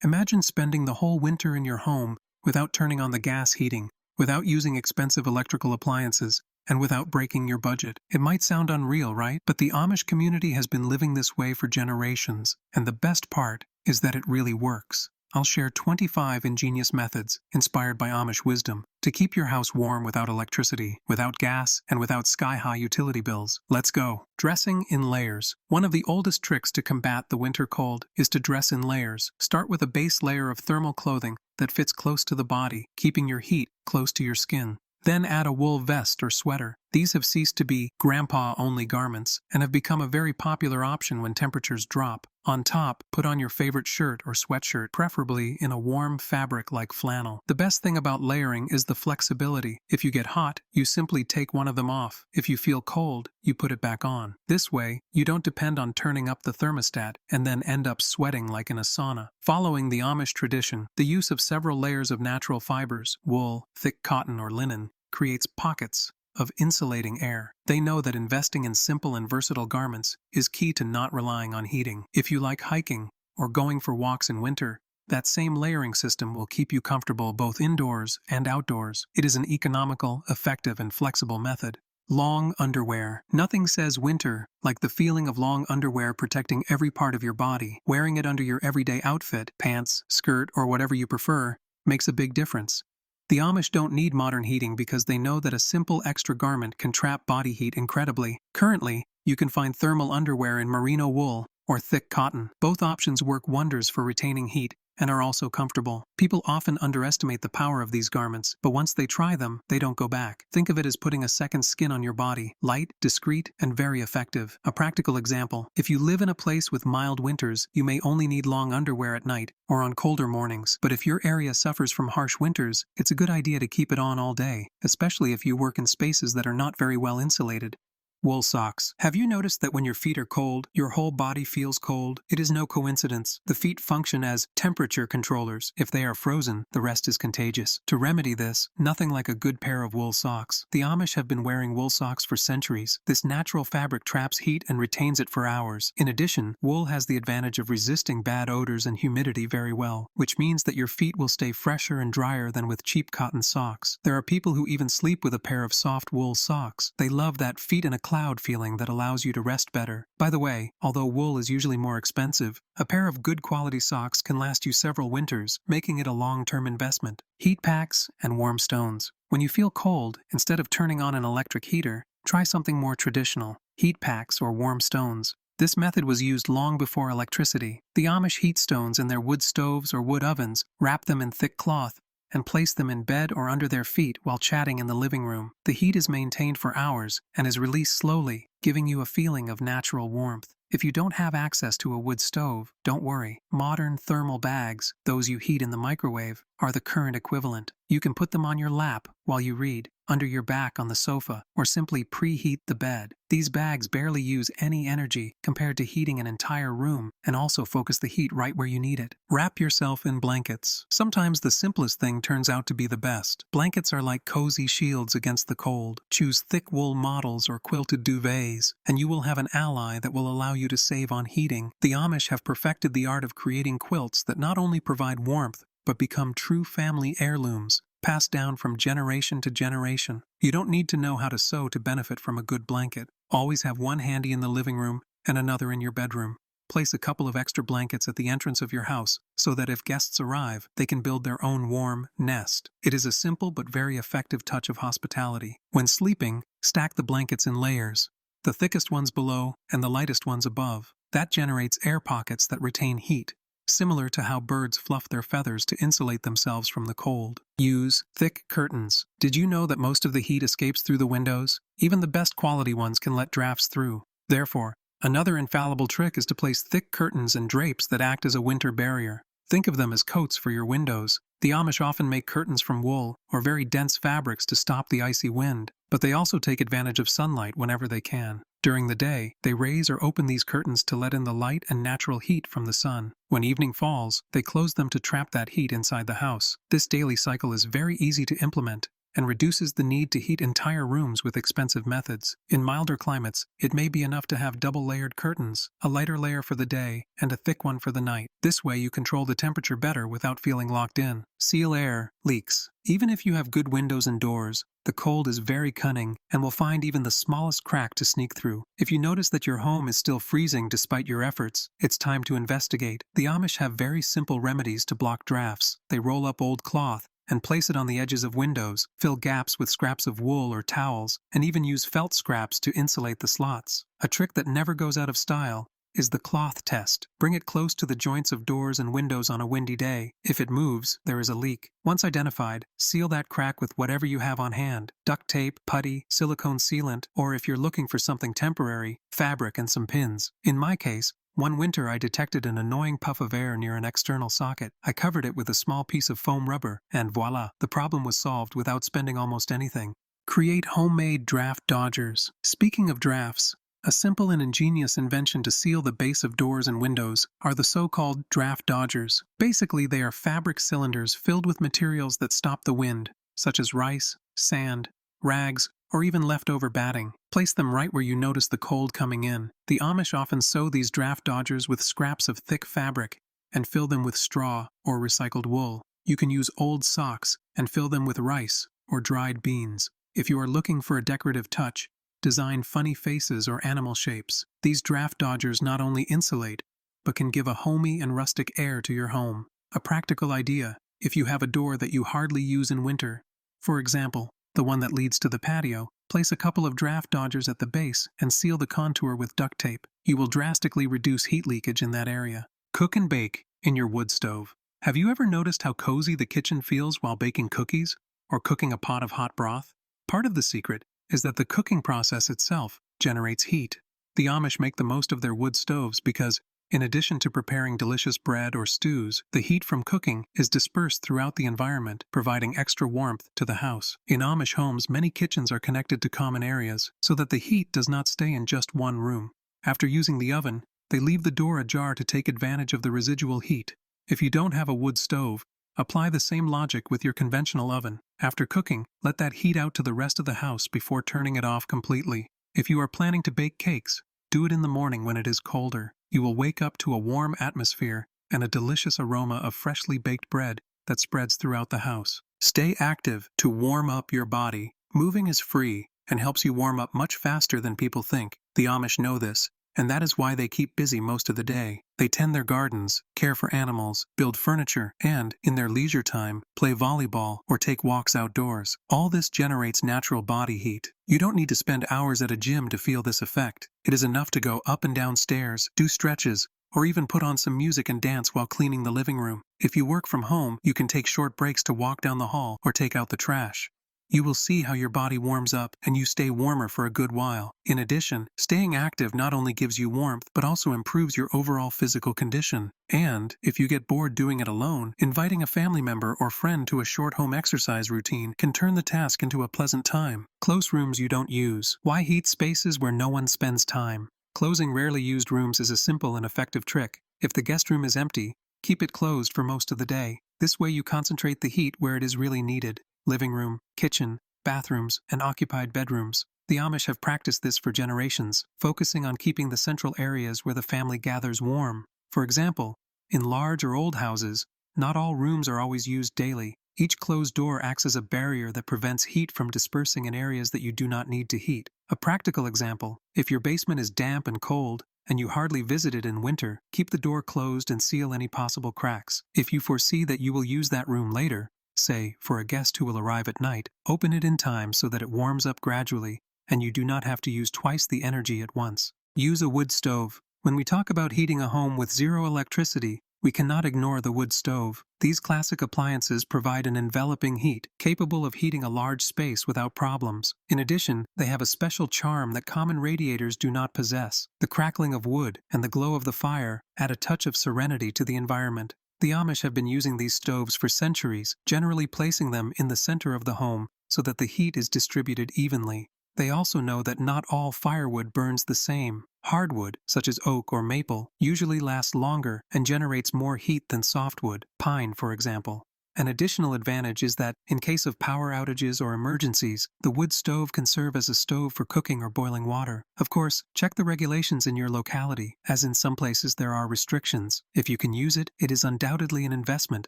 Imagine spending the whole winter in your home without turning on the gas heating, without using expensive electrical appliances, and without breaking your budget. It might sound unreal, right? But the Amish community has been living this way for generations, and the best part is that it really works. I'll share 25 ingenious methods, inspired by Amish wisdom, to keep your house warm without electricity, without gas, and without sky-high utility bills. Let's go. Dressing in layers. One of the oldest tricks to combat the winter cold is to dress in layers. Start with a base layer of thermal clothing that fits close to the body, keeping your heat close to your skin. Then add a wool vest or sweater. These have ceased to be grandpa-only garments and have become a very popular option when temperatures drop. On top, put on your favorite shirt or sweatshirt, preferably in a warm fabric like flannel. The best thing about layering is the flexibility. If you get hot, you simply take one of them off. If you feel cold, you put it back on. This way, you don't depend on turning up the thermostat and then end up sweating like in a sauna. Following the Amish tradition, the use of several layers of natural fibers, wool, thick cotton, or linen, creates pockets of insulating air. They know that investing in simple and versatile garments is key to not relying on heating. If you like hiking or going for walks in winter, that same layering system will keep you comfortable both indoors and outdoors. It is an economical, effective, and flexible method. Long underwear. Nothing says winter like the feeling of long underwear protecting every part of your body. Wearing it under your everyday outfit, pants, skirt, or whatever you prefer, makes a big difference. The Amish don't need modern heating because they know that a simple extra garment can trap body heat incredibly. Currently, you can find thermal underwear in merino wool or thick cotton. Both options work wonders for retaining heat and are also comfortable. People often underestimate the power of these garments, but once they try them, they don't go back. Think of it as putting a second skin on your body. Light, discreet, and very effective. A practical example: if you live in a place with mild winters, you may only need long underwear at night or on colder mornings. But if your area suffers from harsh winters, it's a good idea to keep it on all day, especially if you work in spaces that are not very well insulated. Wool socks. Have you noticed that when your feet are cold, your whole body feels cold? It is no coincidence. The feet function as temperature controllers. If they are frozen, the rest is contagious. To remedy this, nothing like a good pair of wool socks. The Amish have been wearing wool socks for centuries. This natural fabric traps heat and retains it for hours. In addition, wool has the advantage of resisting bad odors and humidity very well, which means that your feet will stay fresher and drier than with cheap cotton socks. There are people who even sleep with a pair of soft wool socks. They love that feet in a cloud feeling that allows you to rest better. By the way, although wool is usually more expensive, a pair of good quality socks can last you several winters, making it a long-term investment. Heat packs and warm stones. When you feel cold, instead of turning on an electric heater, try something more traditional: heat packs or warm stones. This method was used long before electricity. The Amish heat stones in their wood stoves or wood ovens, wrap them in thick cloth, and place them in bed or under their feet while chatting in the living room. The heat is maintained for hours and is released slowly, giving you a feeling of natural warmth. If you don't have access to a wood stove, don't worry. Modern thermal bags, those you heat in the microwave, are the current equivalent. You can put them on your lap while you read, under your back on the sofa, or simply preheat the bed. These bags barely use any energy compared to heating an entire room, and also focus the heat right where you need it. Wrap yourself in blankets. Sometimes the simplest thing turns out to be the best. Blankets are like cozy shields against the cold. Choose thick wool models or quilted duvets, and you will have an ally that will allow you to save on heating. The Amish have perfected the art of creating quilts that not only provide warmth, but become true family heirlooms, passed down from generation to generation. You don't need to know how to sew to benefit from a good blanket. Always have one handy in the living room and another in your bedroom. Place a couple of extra blankets at the entrance of your house so that if guests arrive, they can build their own warm nest. It is a simple but very effective touch of hospitality. When sleeping, stack the blankets in layers, the thickest ones below and the lightest ones above. That generates air pockets that retain heat, similar to how birds fluff their feathers to insulate themselves from the cold. Use thick curtains. Did you know that most of the heat escapes through the windows? Even the best quality ones can let drafts through. Therefore, another infallible trick is to place thick curtains and drapes that act as a winter barrier. Think of them as coats for your windows. The Amish often make curtains from wool or very dense fabrics to stop the icy wind, but they also take advantage of sunlight whenever they can. During the day, they raise or open these curtains to let in the light and natural heat from the sun. When evening falls, they close them to trap that heat inside the house. This daily cycle is very easy to implement and reduces the need to heat entire rooms with expensive methods. In milder climates, it may be enough to have double-layered curtains, a lighter layer for the day and a thick one for the night. This way you control the temperature better without feeling locked in. Seal air leaks. Even if you have good windows and doors, the cold is very cunning and will find even the smallest crack to sneak through. If you notice that your home is still freezing despite your efforts, it's time to investigate. The Amish have very simple remedies to block drafts. They roll up old cloth and place it on the edges of windows, fill gaps with scraps of wool or towels, and even use felt scraps to insulate the slots. A trick that never goes out of style is the cloth test. Bring it close to the joints of doors and windows on a windy day. If it moves, there is a leak. Once identified, seal that crack with whatever you have on hand: duct tape, putty, silicone sealant, or if you're looking for something temporary, fabric and some pins. In my case, one winter I detected an annoying puff of air near an external socket. I covered it with a small piece of foam rubber, and voila, the problem was solved without spending almost anything. Create homemade draft dodgers. Speaking of drafts, a simple and ingenious invention to seal the base of doors and windows are the so-called draft dodgers. Basically, they are fabric cylinders filled with materials that stop the wind, such as rice, sand, rags, or even leftover batting. Place them right where you notice the cold coming in. The Amish often sew these draft dodgers with scraps of thick fabric and fill them with straw or recycled wool. You can use old socks and fill them with rice or dried beans. If you are looking for a decorative touch, design funny faces or animal shapes. These draft dodgers not only insulate, but can give a homey and rustic air to your home. A practical idea: if you have a door that you hardly use in winter, for example, the one that leads to the patio, place a couple of draft dodgers at the base and seal the contour with duct tape. You will drastically reduce heat leakage in that area. Cook and bake in your wood stove. Have you ever noticed how cozy the kitchen feels while baking cookies or cooking a pot of hot broth? Part of the secret is that the cooking process itself generates heat. The Amish make the most of their wood stoves because, in addition to preparing delicious bread or stews, the heat from cooking is dispersed throughout the environment, providing extra warmth to the house. In Amish homes, many kitchens are connected to common areas so that the heat does not stay in just one room. After using the oven, they leave the door ajar to take advantage of the residual heat. If you don't have a wood stove, apply the same logic with your conventional oven. After cooking, let that heat out to the rest of the house before turning it off completely. If you are planning to bake cakes, do it in the morning when it is colder. You will wake up to a warm atmosphere and a delicious aroma of freshly baked bread that spreads throughout the house. Stay active to warm up your body. Moving is free and helps you warm up much faster than people think. The Amish know this, and that is why they keep busy most of the day. They tend their gardens, care for animals, build furniture, and, in their leisure time, play volleyball or take walks outdoors. All this generates natural body heat. You don't need to spend hours at a gym to feel this effect. It is enough to go up and down stairs, do stretches, or even put on some music and dance while cleaning the living room. If you work from home, you can take short breaks to walk down the hall or take out the trash. You will see how your body warms up and you stay warmer for a good while. In addition, staying active not only gives you warmth but also improves your overall physical condition. And, if you get bored doing it alone, inviting a family member or friend to a short home exercise routine can turn the task into a pleasant time. Close rooms you don't use. Why heat spaces where no one spends time? Closing rarely used rooms is a simple and effective trick. If the guest room is empty, keep it closed for most of the day. This way you concentrate the heat where it is really needed. Living room, kitchen, bathrooms, and occupied bedrooms. The Amish have practiced this for generations, focusing on keeping the central areas where the family gathers warm. For example, in large or old houses, not all rooms are always used daily. Each closed door acts as a barrier that prevents heat from dispersing in areas that you do not need to heat. A practical example: if your basement is damp and cold, and you hardly visit it in winter, keep the door closed and seal any possible cracks. If you foresee that you will use that room later, say, for a guest who will arrive at night, open it in time so that it warms up gradually and you do not have to use twice the energy at once. Use a wood stove. When we talk about heating a home with zero electricity, we cannot ignore the wood stove. These classic appliances provide an enveloping heat, capable of heating a large space without problems. In addition, they have a special charm that common radiators do not possess. The crackling of wood and the glow of the fire add a touch of serenity to the environment. The Amish have been using these stoves for centuries, generally placing them in the center of the home so that the heat is distributed evenly. They also know that not all firewood burns the same. Hardwood, such as oak or maple, usually lasts longer and generates more heat than softwood, pine for example. An additional advantage is that, in case of power outages or emergencies, the wood stove can serve as a stove for cooking or boiling water. Of course, check the regulations in your locality, as in some places there are restrictions. If you can use it, it is undoubtedly an investment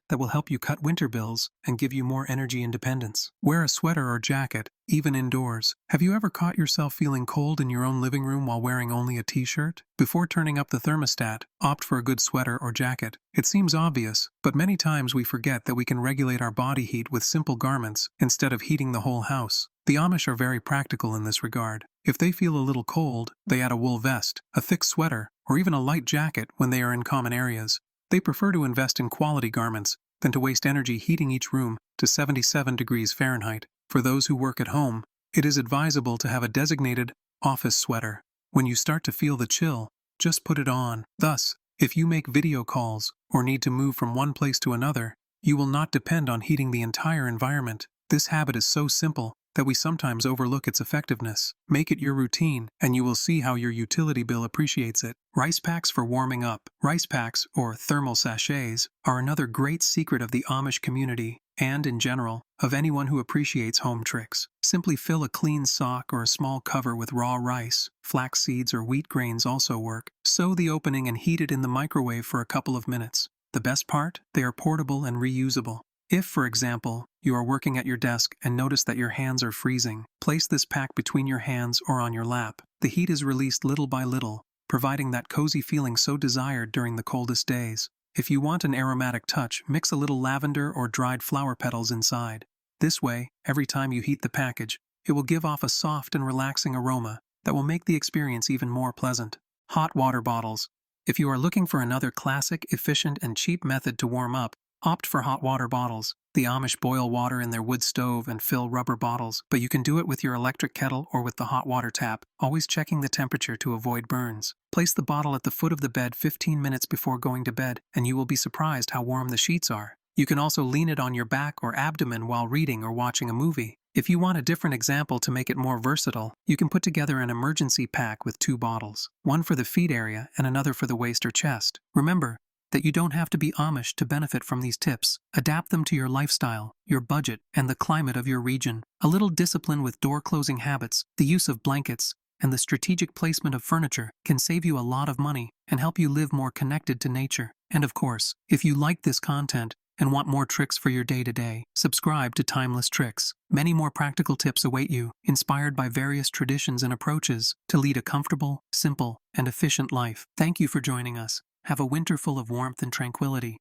that will help you cut winter bills and give you more energy independence. Wear a sweater or jacket, even indoors. Have you ever caught yourself feeling cold in your own living room while wearing only a t-shirt? Before turning up the thermostat, opt for a good sweater or jacket. It seems obvious, but many times we forget that we can regulate our body heat with simple garments instead of heating the whole house. The Amish are very practical in this regard. If they feel a little cold, they add a wool vest, a thick sweater, or even a light jacket when they are in common areas. They prefer to invest in quality garments than to waste energy heating each room to 77 degrees Fahrenheit. For those who work at home, it is advisable to have a designated office sweater. When you start to feel the chill, just put it on. Thus, if you make video calls or need to move from one place to another, you will not depend on heating the entire environment. This habit is so simple that we sometimes overlook its effectiveness. Make it your routine, and you will see how your utility bill appreciates it. Rice packs for warming up. Rice packs, or thermal sachets, are another great secret of the Amish community, and, in general, of anyone who appreciates home tricks. Simply fill a clean sock or a small cover with raw rice. Flax seeds or wheat grains also work. Sew the opening and heat it in the microwave for a couple of minutes. The best part? They are portable and reusable. If, for example, you are working at your desk and notice that your hands are freezing, place this pack between your hands or on your lap. The heat is released little by little, providing that cozy feeling so desired during the coldest days. If you want an aromatic touch, mix a little lavender or dried flower petals inside. This way, every time you heat the package, it will give off a soft and relaxing aroma that will make the experience even more pleasant. Hot water bottles. If you are looking for another classic, efficient, and cheap method to warm up, opt for hot water bottles. The Amish boil water in their wood stove and fill rubber bottles, but you can do it with your electric kettle or with the hot water tap, always checking the temperature to avoid burns. Place the bottle at the foot of the bed 15 minutes before going to bed, and you will be surprised how warm the sheets are. You can also lean it on your back or abdomen while reading or watching a movie. If you want a different example to make it more versatile, you can put together an emergency pack with 2 bottles, one for the feet area and another for the waist or chest. Remember that you don't have to be Amish to benefit from these tips. Adapt them to your lifestyle, your budget, and the climate of your region. A little discipline with door-closing habits, the use of blankets, and the strategic placement of furniture can save you a lot of money and help you live more connected to nature. And of course, if you like this content and want more tricks for your day-to-day, subscribe to Timeless Tricks. Many more practical tips await you, inspired by various traditions and approaches to lead a comfortable, simple, and efficient life. Thank you for joining us. Have a winter full of warmth and tranquility.